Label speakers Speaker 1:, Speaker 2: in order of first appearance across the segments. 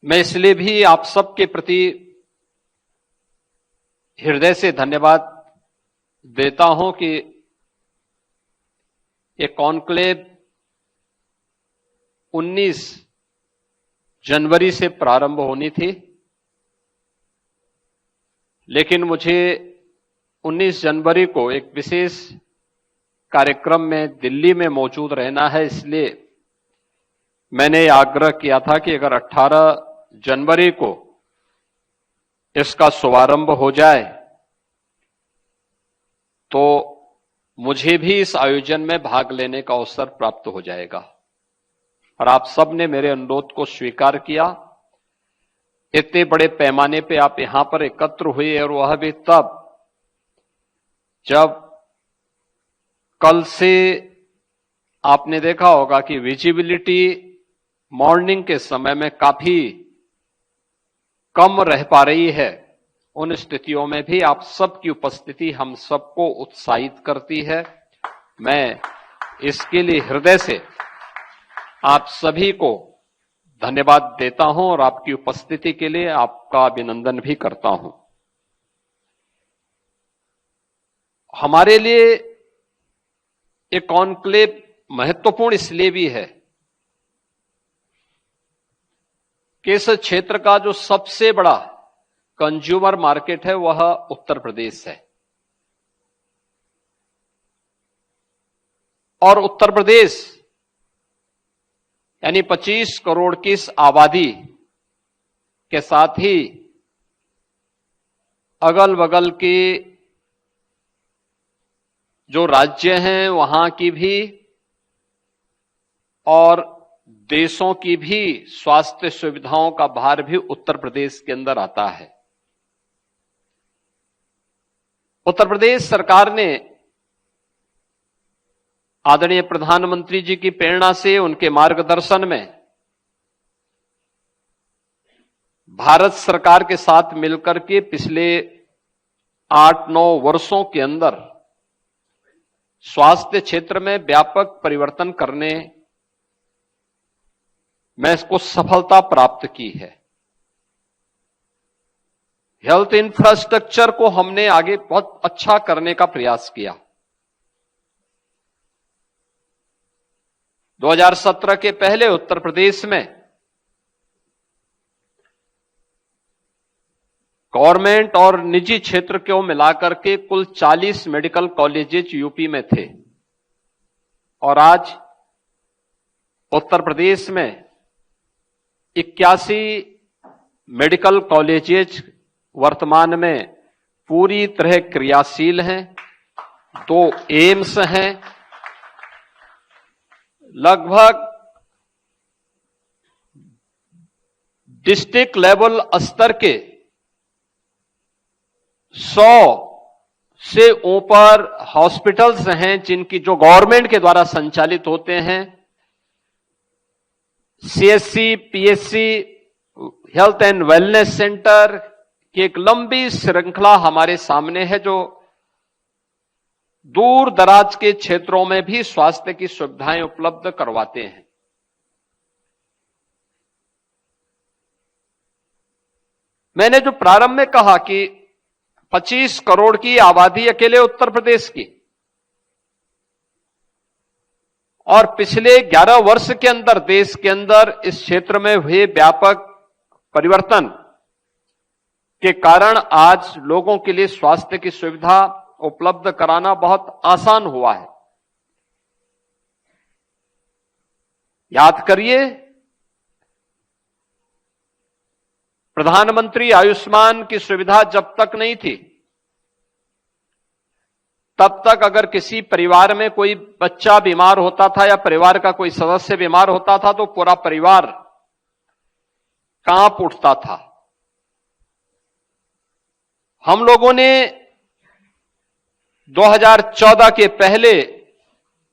Speaker 1: मैं इसलिए भी आप सबके प्रति हृदय से धन्यवाद देता हूं कि ये कॉन्क्लेव 19 जनवरी से प्रारंभ होनी थी, लेकिन मुझे 19 जनवरी को एक विशेष कार्यक्रम में दिल्ली में मौजूद रहना है। इसलिए मैंने आग्रह किया था कि अगर 18 जनवरी को इसका शुभारंभ हो जाए तो मुझे भी इस आयोजन में भाग लेने का अवसर प्राप्त हो जाएगा। और आप सब ने मेरे अनुरोध को स्वीकार किया। इतने बड़े पैमाने पे आप यहां पर एकत्र हुए, और वह भी तब जब कल से आपने देखा होगा कि विजिबिलिटी मॉर्निंग के समय में काफी कम रह पा रही है। उन स्थितियों में भी आप सबकी उपस्थिति हम सबको उत्साहित करती है। मैं इसके लिए हृदय से आप सभी को धन्यवाद देता हूं और आपकी उपस्थिति के लिए आपका अभिनंदन भी करता हूं। हमारे लिए ये कॉन्क्लेव महत्वपूर्ण इसलिए भी है कि इस क्षेत्र का जो सबसे बड़ा कंज्यूमर मार्केट है वह उत्तर प्रदेश है, और उत्तर प्रदेश यानी 25 करोड़ की इस आबादी के साथ ही अगल बगल के जो राज्य हैं वहां की भी और देशों की भी स्वास्थ्य सुविधाओं का भार भी उत्तर प्रदेश के अंदर आता है। उत्तर प्रदेश सरकार ने आदरणीय प्रधानमंत्री जी की प्रेरणा से, उनके मार्गदर्शन में भारत सरकार के साथ मिलकर के पिछले 8-9 वर्षों के अंदर स्वास्थ्य क्षेत्र में व्यापक परिवर्तन करने में इसको सफलता प्राप्त की है। हेल्थ इंफ्रास्ट्रक्चर को हमने आगे बहुत अच्छा करने का प्रयास किया। 2017 के पहले उत्तर प्रदेश में गवर्नमेंट और निजी क्षेत्र को मिलाकर के कुल 40 मेडिकल कॉलेजेस यूपी में थे, और आज उत्तर प्रदेश में 81 मेडिकल कॉलेजेस वर्तमान में पूरी तरह क्रियाशील हैं। 2 एम्स हैं। लगभग डिस्ट्रिक्ट लेवल स्तर के 100 से ऊपर हॉस्पिटल्स हैं जिनकी जो गवर्नमेंट के द्वारा संचालित होते हैं। CSC, PSC, health and wellness centre की एक लंबी श्रृंखला हमारे सामने है, जो दूर दराज के क्षेत्रों में भी स्वास्थ्य की सुविधाएं उपलब्ध करवाते हैं। मैंने जो प्रारंभ में कहा कि 25 करोड़ की आबादी अकेले उत्तर प्रदेश की, और पिछले 11 वर्ष के अंदर देश के अंदर इस क्षेत्र में हुए व्यापक परिवर्तन के कारण आज लोगों के लिए स्वास्थ्य की सुविधा उपलब्ध कराना बहुत आसान हुआ है। याद करिए, प्रधानमंत्री आयुष्मान की सुविधा जब तक नहीं थी, तब तक अगर किसी परिवार में कोई बच्चा बीमार होता था या परिवार का कोई सदस्य बीमार होता था तो पूरा परिवार कांप उठता था। हम लोगों ने 2014 के पहले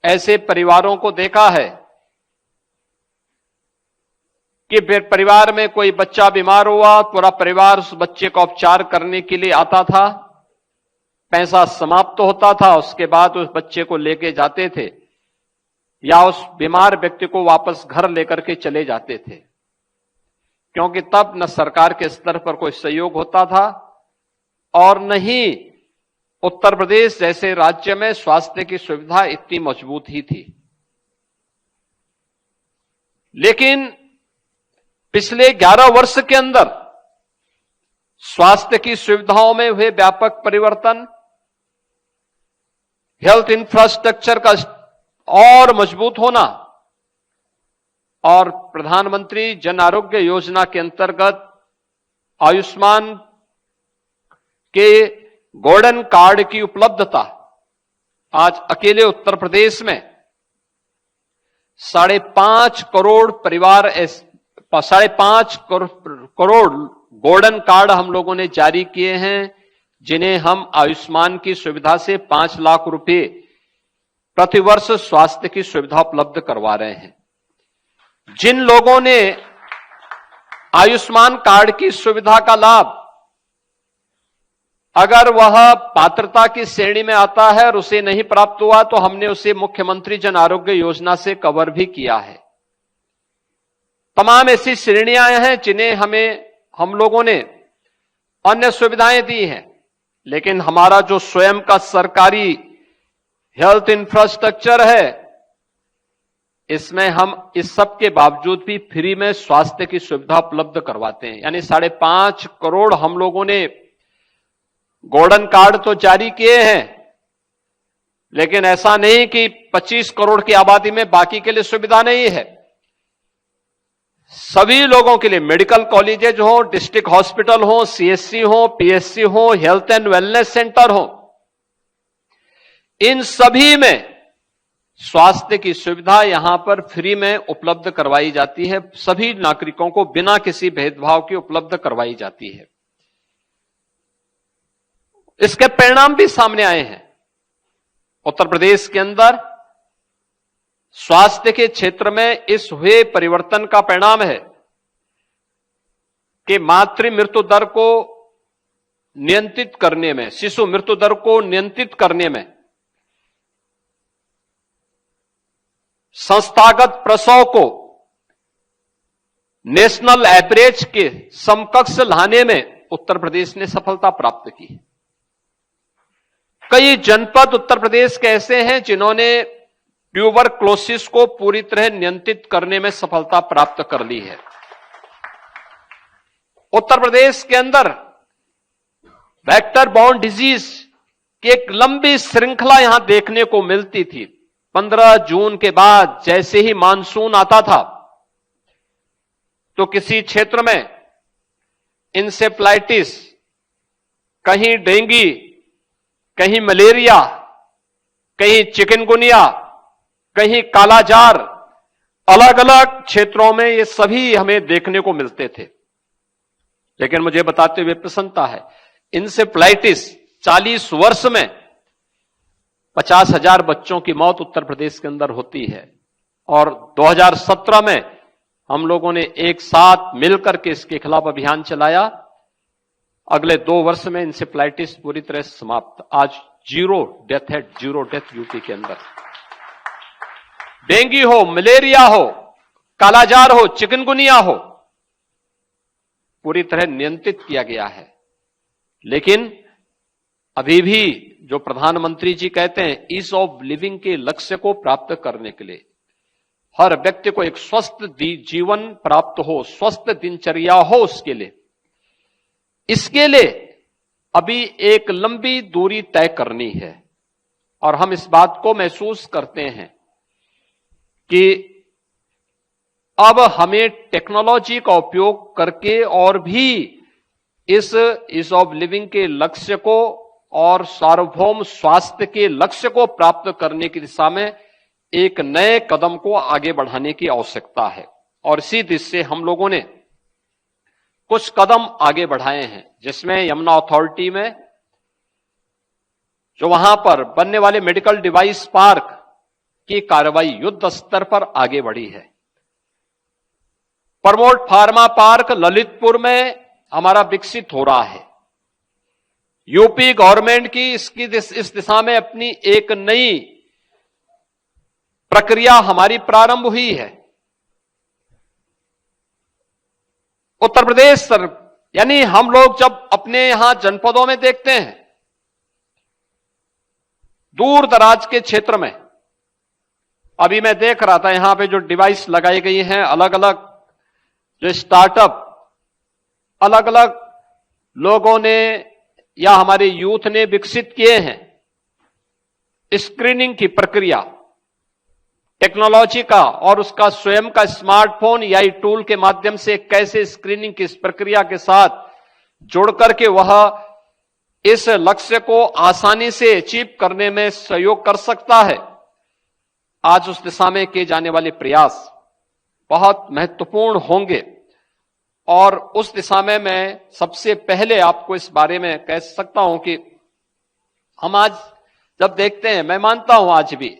Speaker 1: ऐसे परिवारों को देखा है कि परिवार में कोई बच्चा बीमार हुआ, पूरा परिवार उस बच्चे का उपचार करने के लिए आता था। पैसा समाप्त होता था, उसके बाद उस बच्चे को लेके जाते थे या उस बीमार व्यक्ति को वापस घर लेकर के चले जाते थे। क्योंकि तब न सरकार के स्तर पर कोई सहयोग होता था और न ही उत्तर प्रदेश जैसे राज्य में स्वास्थ्य की सुविधा इतनी मजबूत ही थी। लेकिन पिछले 11 वर्ष के अंदर स्वास्थ्य की सुविधाओं में हुए व्यापक परिवर्तन, हेल्थ इंफ्रास्ट्रक्चर का और मजबूत होना और प्रधानमंत्री जन आरोग्य योजना के अंतर्गत आयुष्मान के गोल्डन कार्ड की उपलब्धता, आज अकेले उत्तर प्रदेश में 5.5 करोड़ परिवार, 5.5 करोड़ गोल्डन कार्ड हम लोगों ने जारी किए हैं, जिन्हें हम आयुष्मान की सुविधा से 5 लाख रुपए प्रतिवर्ष स्वास्थ्य की सुविधा उपलब्ध करवा रहे हैं। जिन लोगों ने आयुष्मान कार्ड की सुविधा का लाभ, अगर वह पात्रता की श्रेणी में आता है और उसे नहीं प्राप्त हुआ तो हमने उसे मुख्यमंत्री जन आरोग्य योजना से कवर भी किया है। तमाम ऐसी श्रेणियां हैं जिन्हें हम लोगों ने अन्य सुविधाएं दी हैं, लेकिन हमारा जो स्वयं का सरकारी हेल्थ इंफ्रास्ट्रक्चर है, इसमें हम इस सब के बावजूद भी फ्री में स्वास्थ्य की सुविधा उपलब्ध करवाते हैं। यानी 5.5 करोड़ हम लोगों ने गोल्डन कार्ड तो जारी किए हैं, लेकिन ऐसा नहीं कि 25 करोड़ की आबादी में बाकी के लिए सुविधा नहीं है। सभी लोगों के लिए मेडिकल कॉलेजेज हो, डिस्ट्रिक्ट हॉस्पिटल हो, सीएससी हो, पीएससी हो, हेल्थ एंड वेलनेस सेंटर हो, इन सभी में स्वास्थ्य की सुविधा यहां पर फ्री में उपलब्ध करवाई जाती है। सभी नागरिकों को बिना किसी भेदभाव के उपलब्ध करवाई जाती है। इसके परिणाम भी सामने आए हैं। उत्तर प्रदेश के अंदर स्वास्थ्य के क्षेत्र में इस हुए परिवर्तन का परिणाम है कि मातृ मृत्यु दर को नियंत्रित करने में, शिशु मृत्यु दर को नियंत्रित करने में, संस्थागत प्रसव को नेशनल एवरेज के समकक्ष लाने में उत्तर प्रदेश ने सफलता प्राप्त की। कई जनपद उत्तर प्रदेश के ऐसे हैं जिन्होंने ट्यूबरक्लोसिस को पूरी तरह नियंत्रित करने में सफलता प्राप्त कर ली है। उत्तर प्रदेश के अंदर वेक्टर बॉर्न डिजीज की एक लंबी श्रृंखला यहां देखने को मिलती थी। 15 जून के बाद जैसे ही मानसून आता था तो किसी क्षेत्र में इंसेफ्लाइटिस, कहीं डेंगू, कहीं मलेरिया, कहीं चिकनगुनिया, कहीं कालाजार, अलग अलग क्षेत्रों में ये सभी हमें देखने को मिलते थे। लेकिन मुझे बताते हुए प्रसन्नता है, इंसेफ्लाइटिस 40 वर्ष में 50,000 बच्चों की मौत उत्तर प्रदेश के अंदर होती है और 2017 में हम लोगों ने एक साथ मिलकर के इसके खिलाफ अभियान चलाया। अगले 2 वर्ष में इंसेफ्लाइटिस पूरी तरह समाप्त। आज 0 डेथ है, 0 डेथ यूपी के अंदर। डेंगू हो, मलेरिया हो, कालाजार हो, चिकनगुनिया हो, पूरी तरह नियंत्रित किया गया है। लेकिन अभी भी जो प्रधानमंत्री जी कहते हैं, ईज ऑफ लिविंग के लक्ष्य को प्राप्त करने के लिए, हर व्यक्ति को एक स्वस्थ जीवन प्राप्त हो, स्वस्थ दिनचर्या हो, उसके लिए, इसके लिए अभी एक लंबी दूरी तय करनी है। और हम इस बात को महसूस करते हैं कि अब हमें टेक्नोलॉजी का उपयोग करके और भी इस ईज ऑफ लिविंग के लक्ष्य को और सार्वभौम स्वास्थ्य के लक्ष्य को प्राप्त करने की दिशा में एक नए कदम को आगे बढ़ाने की आवश्यकता है। और इसी दिशा से हम लोगों ने कुछ कदम आगे बढ़ाए हैं, जिसमें यमुना अथॉरिटी में जो वहां पर बनने वाले मेडिकल डिवाइस पार्क की कार्रवाई युद्ध स्तर पर आगे बढ़ी है। प्रमोट फार्मा पार्क ललितपुर में हमारा विकसित हो रहा है। यूपी गवर्नमेंट की इस दिशा में अपनी एक नई प्रक्रिया हमारी प्रारंभ हुई है। उत्तर प्रदेश यानी हम लोग जब अपने यहां जनपदों में देखते हैं, दूर दराज के क्षेत्र में, अभी मैं देख रहा था यहां पे जो डिवाइस लगाई गई हैं, अलग अलग जो स्टार्टअप अलग अलग लोगों ने या हमारे यूथ ने विकसित किए हैं, स्क्रीनिंग की प्रक्रिया टेक्नोलॉजी का और उसका स्वयं का स्मार्टफोन या टूल के माध्यम से कैसे स्क्रीनिंग की इस प्रक्रिया के साथ जुड़ करके वह इस लक्ष्य को आसानी से अचीव करने में सहयोग कर सकता है। आज उस दिशा में किए जाने वाले प्रयास बहुत महत्वपूर्ण होंगे और उस दिशा में मैं सबसे पहले आपको इस बारे में कह सकता हूं कि हम आज जब देखते हैं, मैं मानता हूं आज भी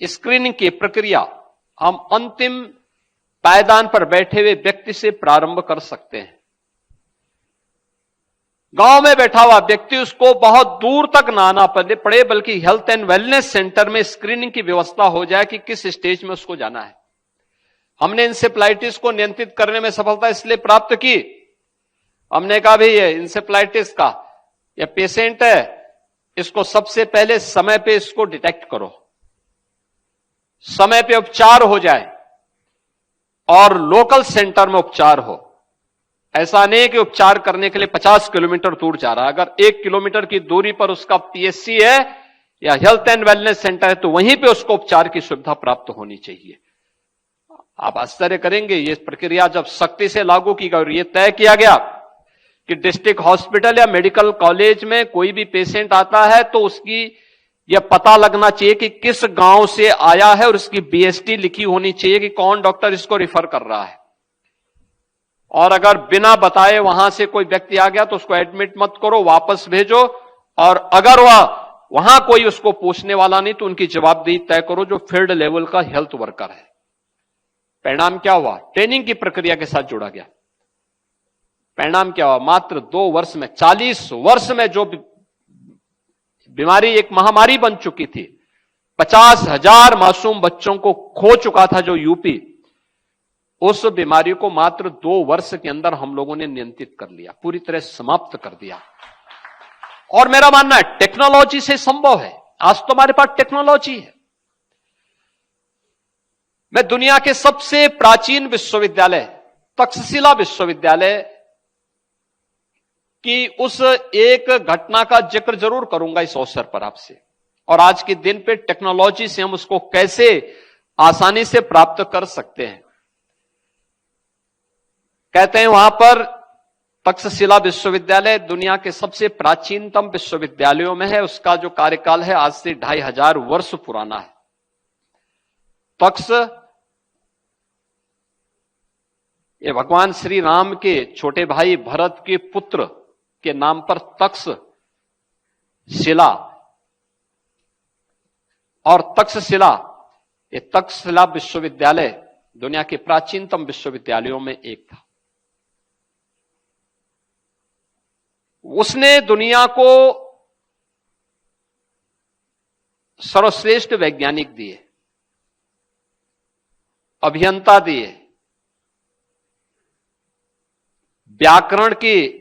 Speaker 1: स्क्रीनिंग की प्रक्रिया हम अंतिम पायदान पर बैठे हुए व्यक्ति से प्रारंभ कर सकते हैं। गांव में बैठा हुआ व्यक्ति, उसको बहुत दूर तक ना आना पड़े, बल्कि हेल्थ एंड वेलनेस सेंटर में स्क्रीनिंग की व्यवस्था हो जाए कि किस स्टेज में उसको जाना है। हमने इंसेफ्लाइटिस को नियंत्रित करने में सफलता इसलिए प्राप्त की, हमने कहा भाई ये इंसेफ्लाइटिस का ये पेशेंट है, इसको सबसे पहले समय पे इसको डिटेक्ट करो, समय पे उपचार हो जाए और लोकल सेंटर में उपचार हो। ऐसा नहीं कि उपचार करने के लिए 50 किलोमीटर दूर जा रहा है, अगर 1 किलोमीटर की दूरी पर उसका पीएचसी है या हेल्थ एंड वेलनेस सेंटर है तो वहीं पे उसको उपचार की सुविधा प्राप्त होनी चाहिए। आप आश्चर्य करेंगे, ये प्रक्रिया जब सख्ती से लागू की गई और ये तय किया गया कि डिस्ट्रिक्ट हॉस्पिटल या मेडिकल कॉलेज में कोई भी पेशेंट आता है तो उसकी यह पता लगना चाहिए कि किस गांव से आया है और उसकी बीएसटी लिखी होनी चाहिए कि कौन डॉक्टर इसको रिफर कर रहा है। और अगर बिना बताए वहां से कोई व्यक्ति आ गया तो उसको एडमिट मत करो, वापस भेजो, और अगर वहां कोई उसको पूछने वाला नहीं तो उनकी जवाबदेही तय करो जो फील्ड लेवल का हेल्थ वर्कर है। परिणाम क्या हुआ? ट्रेनिंग की प्रक्रिया के साथ जोड़ा गया। परिणाम क्या हुआ? मात्र 2 वर्ष में, 40 वर्ष में जो बीमारी एक महामारी बन चुकी थी, 50,000 मासूम बच्चों को खो चुका था जो यूपी, उस बीमारी को मात्र 2 वर्ष के अंदर हम लोगों ने नियंत्रित कर लिया, पूरी तरह समाप्त कर दिया। और मेरा मानना है टेक्नोलॉजी से संभव है। आज तो हमारे पास टेक्नोलॉजी है। मैं दुनिया के सबसे प्राचीन विश्वविद्यालय तक्षशिला विश्वविद्यालय की उस एक घटना का जिक्र जरूर करूंगा इस अवसर पर आपसे, और आज के दिन पे टेक्नोलॉजी से हम उसको कैसे आसानी से प्राप्त कर सकते हैं। कहते हैं वहां पर तक्षशिला विश्वविद्यालय दुनिया के सबसे प्राचीनतम विश्वविद्यालयों में है। उसका जो कार्यकाल है आज से 2500 वर्ष पुराना है। तक्ष ये भगवान श्री राम के छोटे भाई भरत के पुत्र के नाम पर तक्षशिला, और तक्षशिला ये तक्षशिला विश्वविद्यालय दुनिया के प्राचीनतम विश्वविद्यालयों में एक था। उसने दुनिया को सर्वश्रेष्ठ वैज्ञानिक दिए, अभियंता दिए, व्याकरण की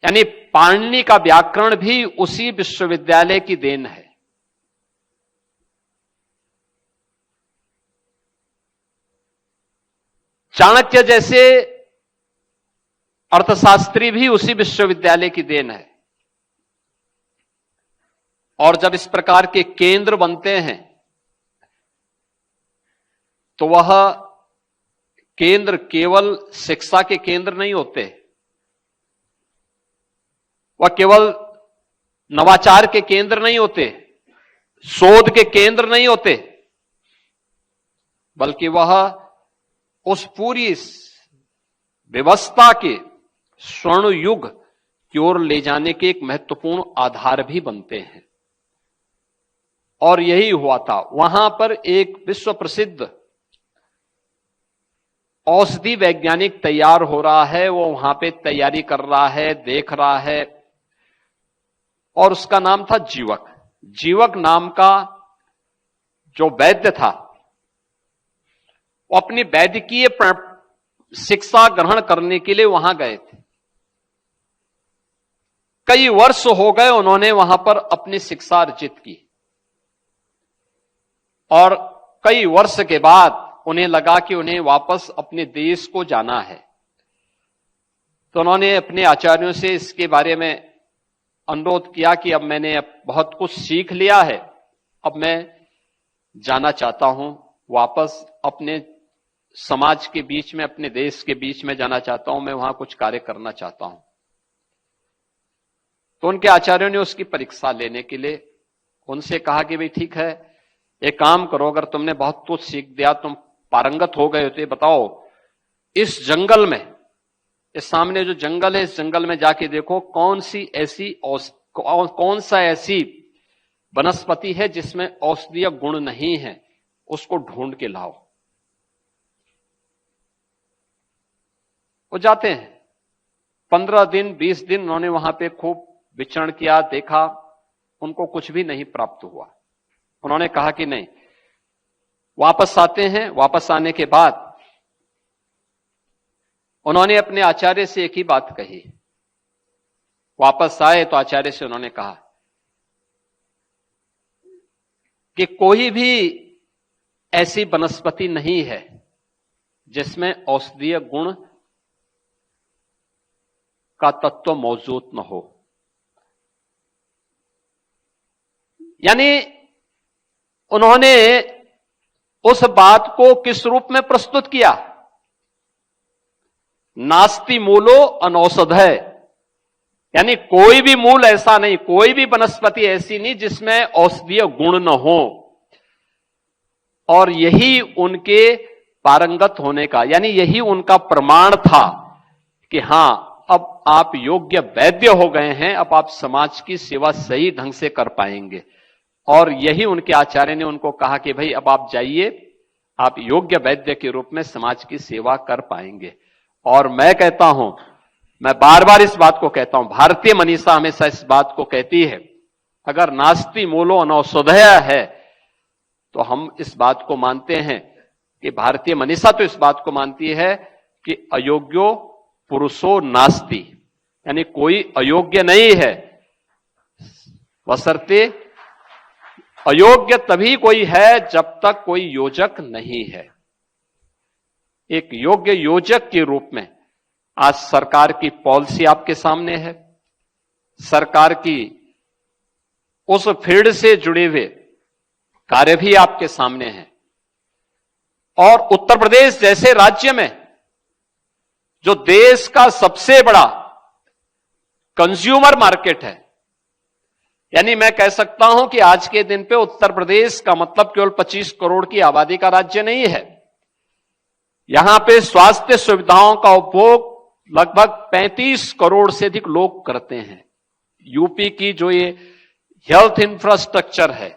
Speaker 1: यानी पाणिनि का व्याकरण भी उसी विश्वविद्यालय की देन है। चाणक्य जैसे अर्थशास्त्री भी उसी विश्वविद्यालय की देन है। और जब इस प्रकार के केंद्र बनते हैं तो वह केंद्र केवल शिक्षा के केंद्र नहीं होते, वह केवल नवाचार के केंद्र नहीं होते, शोध के केंद्र नहीं होते, बल्कि वह उस पूरी व्यवस्था के स्वर्ण युग की ओर ले जाने के एक महत्वपूर्ण आधार भी बनते हैं। और यही हुआ था। वहां पर एक विश्व प्रसिद्ध औषधि वैज्ञानिक तैयार हो रहा है, वो वहां पे तैयारी कर रहा है, देख रहा है, और उसका नाम था जीवक। जीवक नाम का जो वैद्य था वो अपनी वैद्यकीय शिक्षा ग्रहण करने के लिए वहां गए थे। कई वर्ष हो गए उन्होंने वहां पर अपनी शिक्षा अर्जित की, और कई वर्ष के बाद उन्हें लगा कि उन्हें वापस अपने देश को जाना है। तो उन्होंने अपने आचार्यों से इसके बारे में अनुरोध किया कि अब मैंने बहुत कुछ सीख लिया है, अब मैं जाना चाहता हूं, वापस अपने समाज के बीच में, अपने देश के बीच में जाना चाहता हूं, मैं वहां कुछ कार्य करना चाहता हूं। तो उनके आचार्यों ने उसकी परीक्षा लेने के लिए उनसे कहा कि भाई ठीक है, एक काम करो, अगर तुमने बहुत कुछ सीख दिया, तुम पारंगत हो गए हो, तो बताओ इस जंगल में, इस सामने जो जंगल है, इस जंगल में जाके देखो कौन सा ऐसी वनस्पति है जिसमें औषधीय गुण नहीं है, उसको ढूंढ के लाओ। वो जाते हैं, 15 दिन 20 दिन उन्होंने वहां पे खूब विचरण किया, देखा, उनको कुछ भी नहीं प्राप्त हुआ। उन्होंने कहा कि नहीं, वापस आते हैं। वापस आने के बाद उन्होंने अपने आचार्य से एक ही बात कही। वापस आए तो आचार्य से उन्होंने कहा कि कोई भी ऐसी वनस्पति नहीं है जिसमें औषधीय गुण का तत्व मौजूद न हो। यानी उन्होंने उस बात को किस रूप में प्रस्तुत किया? नास्ति मूलो अनौषधय, यानी कोई भी मूल ऐसा नहीं, कोई भी वनस्पति ऐसी नहीं जिसमें औषधीय गुण न हो। और यही उनके पारंगत होने का, यानी यही उनका प्रमाण था कि हां, अब आप योग्य वैद्य हो गए हैं, अब आप समाज की सेवा सही ढंग से कर पाएंगे। और यही उनके आचार्य ने उनको कहा कि भाई अब आप जाइए, आप योग्य वैद्य के रूप में समाज की सेवा कर पाएंगे। और मैं कहता हूं, मैं बार बार इस बात को कहता हूं, भारतीय मनीषा हमेशा इस बात को कहती है, अगर नास्ति मूलो अनौषधय है तो हम इस बात को मानते हैं कि भारतीय मनीषा तो इस बात को मानती है कि अयोग्यो पुरुषो नास्ति, यानी कोई अयोग्य नहीं है, बशर्ते अयोग्य तभी कोई है जब तक कोई योजक नहीं है। एक योग्य योजक के रूप में आज सरकार की पॉलिसी आपके सामने है, सरकार की उस फील्ड से जुड़े हुए कार्य भी आपके सामने हैं। और उत्तर प्रदेश जैसे राज्य में, जो देश का सबसे बड़ा कंज्यूमर मार्केट है, यानी मैं कह सकता हूं कि आज के दिन पे उत्तर प्रदेश का मतलब केवल 25 करोड़ की आबादी का राज्य नहीं है। यहां पे स्वास्थ्य सुविधाओं का उपभोग लगभग 35 करोड़ से अधिक लोग करते हैं। यूपी की जो ये हेल्थ इंफ्रास्ट्रक्चर है,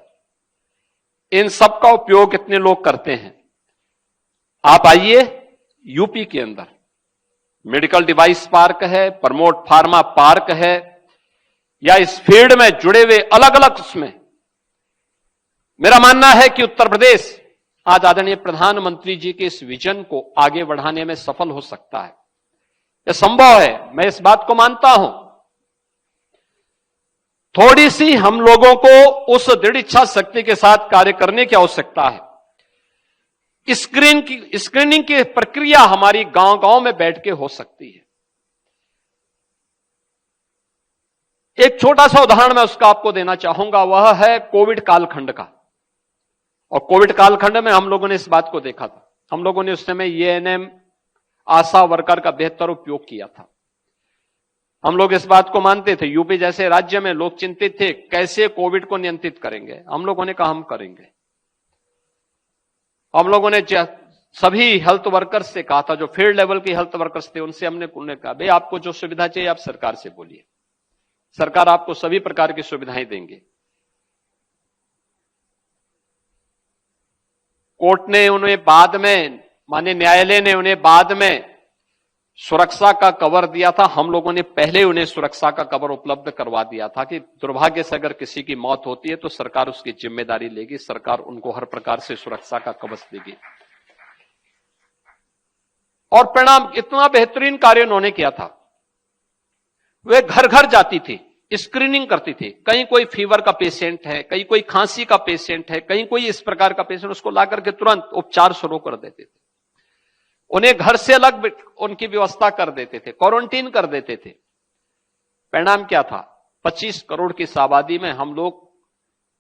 Speaker 1: इन सब का उपयोग इतने लोग करते हैं। आप आइए यूपी के अंदर, मेडिकल डिवाइस पार्क है, प्रमोट फार्मा पार्क है, या इस फील्ड में जुड़े हुए अलग अलग उसमें, मेरा मानना है कि उत्तर प्रदेश आज आदरणीय प्रधानमंत्री जी के इस विजन को आगे बढ़ाने में सफल हो सकता है। यह संभव है, मैं इस बात को मानता हूं। थोड़ी सी हम लोगों को उस दृढ़ इच्छा शक्ति के साथ कार्य करने की आवश्यकता है। स्क्रीनिंग की प्रक्रिया हमारी गांव गांव में बैठ के हो सकती है। एक छोटा सा उदाहरण मैं उसका आपको देना चाहूंगा, वह है कोविड कालखंड का। और कोविड कालखंड में हम लोगों ने इस बात को देखा था, हम लोगों ने उस समय एएनएम आशा वर्कर का बेहतर उपयोग किया था। हम लोग इस बात को मानते थे, यूपी जैसे राज्य में लोग चिंतित थे कैसे कोविड को नियंत्रित करेंगे। हम लोगों ने कहा हम करेंगे। हम लोगों ने सभी हेल्थ वर्कर्स से कहा था, जो फील्ड लेवल के हेल्थ वर्कर्स थे, उनसे हमने कहा भाई आपको जो सुविधा चाहिए आप सरकार से बोलिए, सरकार आपको सभी प्रकार की सुविधाएं देंगे। कोर्ट ने उन्हें बाद में, माननीय न्यायालय ने उन्हें बाद में सुरक्षा का कवर दिया था। हम लोगों ने पहले उन्हें सुरक्षा का कवर उपलब्ध करवा दिया था कि दुर्भाग्य से अगर किसी की मौत होती है तो सरकार उसकी जिम्मेदारी लेगी, सरकार उनको हर प्रकार से सुरक्षा का कवच देगी। और परिणाम इतना बेहतरीन कार्य उन्होंने किया था। वे घर घर जाती थी, स्क्रीनिंग करती थी। कहीं कोई फीवर का पेशेंट है, कहीं कोई खांसी का पेशेंट है, कहीं कोई इस प्रकार का पेशेंट, उसको लाकर के तुरंत उपचार शुरू कर देते थे। उन्हें घर से अलग उनकी व्यवस्था कर देते थे, क्वारंटीन कर देते थे। परिणाम क्या था? 25 करोड़ की इस आबादी में हम लोग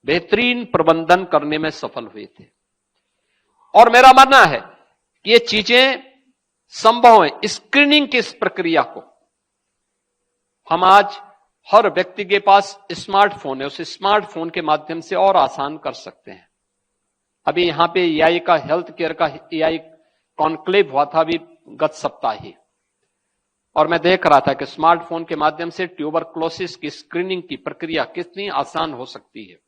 Speaker 1: बेहतरीन प्रबंधन करने में सफल हुए थे। और मेरा मानना है कि ये चीजें संभव है। स्क्रीनिंग की इस प्रक्रिया को हम आज हर व्यक्ति के पास स्मार्टफोन है, उस स्मार्टफोन के माध्यम से और आसान कर सकते हैं। अभी यहां पे एआई का, हेल्थ केयर का एआई कॉन्क्लेव हुआ था अभी गत सप्ताह ही, और मैं देख रहा था कि स्मार्टफोन के माध्यम से ट्यूबरक्लोसिस की स्क्रीनिंग की प्रक्रिया कितनी आसान हो सकती है।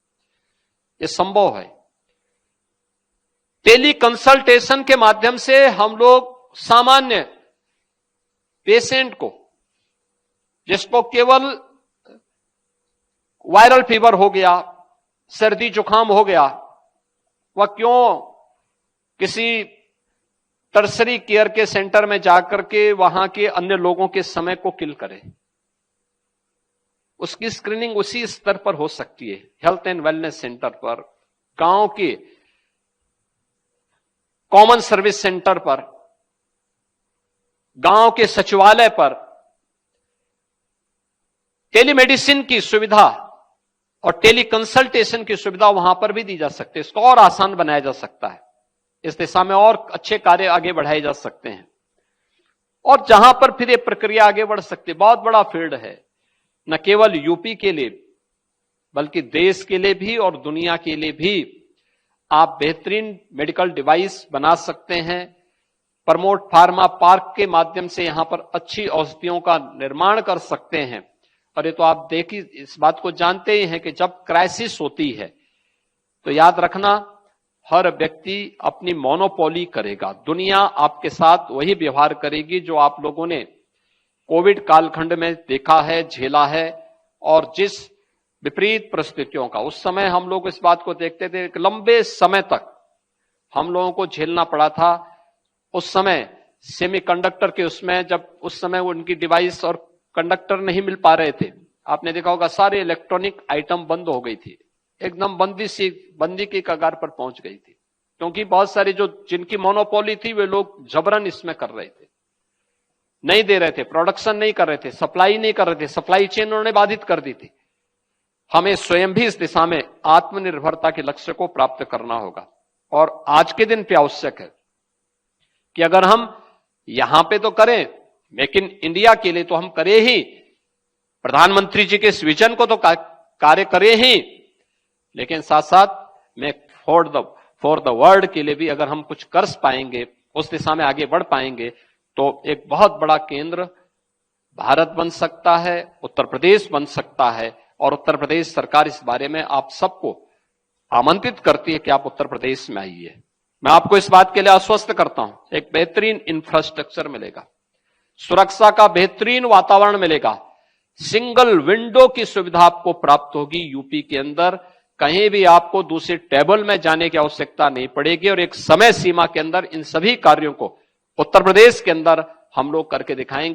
Speaker 1: यह संभव है। टेली कंसल्टेशन के माध्यम से हम लोग सामान्य पेशेंट को, जिसको केवल वायरल फीवर हो गया, सर्दी जुकाम हो गया, वह क्यों किसी टर्सरी केयर के सेंटर में जाकर के वहां के अन्य लोगों के समय को किल करे। उसकी स्क्रीनिंग उसी स्तर पर हो सकती है, हेल्थ एंड वेलनेस सेंटर पर, गांव के कॉमन सर्विस सेंटर पर, गांव के सचिवालय पर। टेलीमेडिसिन की सुविधा और टेली कंसल्टेशन की सुविधा वहां पर भी दी जा सकती है। इसको और आसान बनाया जा सकता है। इस दिशा में और अच्छे कार्य आगे बढ़ाए जा सकते हैं, और जहां पर फिर ये प्रक्रिया आगे बढ़ सकती है। बहुत बड़ा फील्ड है, न केवल यूपी के लिए बल्कि देश के लिए भी और दुनिया के लिए भी। आप बेहतरीन मेडिकल डिवाइस बना सकते हैं। प्रमोट फार्मा पार्क के माध्यम से यहां पर अच्छी औषधियों का निर्माण कर सकते हैं। और ये तो आप देखिए, इस बात को जानते ही हैं कि जब क्राइसिस होती है तो याद रखना, हर व्यक्ति अपनी मोनोपोली करेगा। दुनिया आपके साथ वही व्यवहार करेगी जो आप लोगों ने कोविड कालखंड में देखा है, झेला है। और जिस विपरीत परिस्थितियों का उस समय हम लोग इस बात को देखते थे कि लंबे समय तक हम लोगों को झेलना पड़ा था। उस समय सेमीकंडक्टर के उसमें, जब उस समय उनकी डिवाइस और कंडक्टर नहीं मिल पा रहे थे, आपने देखा होगा सारे इलेक्ट्रॉनिक आइटम बंद हो गई थी, एकदम बंदी की कगार पर पहुंच गई थी। क्योंकि बहुत सारे जो जिनकी मोनोपोली थी वे लोग जबरन इसमें कर रहे थे, नहीं दे रहे थे, प्रोडक्शन नहीं कर रहे थे, सप्लाई नहीं कर रहे थे, सप्लाई चेन उन्होंने बाधित कर दी थी। हमें स्वयं भी इस दिशा में आत्मनिर्भरता के लक्ष्य को प्राप्त करना होगा। और आज के दिन पे आवश्यक है कि अगर हम यहां पे तो करें, मेक इन इंडिया के लिए तो हम करें ही, प्रधानमंत्री जी के इस विजन को तो कार्य करें ही, लेकिन साथ साथ में फॉर द वर्ल्ड के लिए भी अगर हम कुछ कर पाएंगे, उस दिशा में आगे बढ़ पाएंगे, तो एक बहुत बड़ा केंद्र भारत बन सकता है, उत्तर प्रदेश बन सकता है। और उत्तर प्रदेश सरकार इस बारे में आप सबको आमंत्रित करती है कि आप उत्तर प्रदेश में आइए। मैं आपको इस बात के लिए आश्वस्त करता हूं, एक बेहतरीन इंफ्रास्ट्रक्चर मिलेगा, सुरक्षा का बेहतरीन वातावरण मिलेगा, सिंगल विंडो की सुविधा आपको प्राप्त होगी यूपी के अंदर। कहीं भी आपको दूसरे टेबल में जाने की आवश्यकता नहीं पड़ेगी, और एक समय सीमा के अंदर इन सभी कार्यों को उत्तर प्रदेश के अंदर हम लोग करके दिखाएंगे।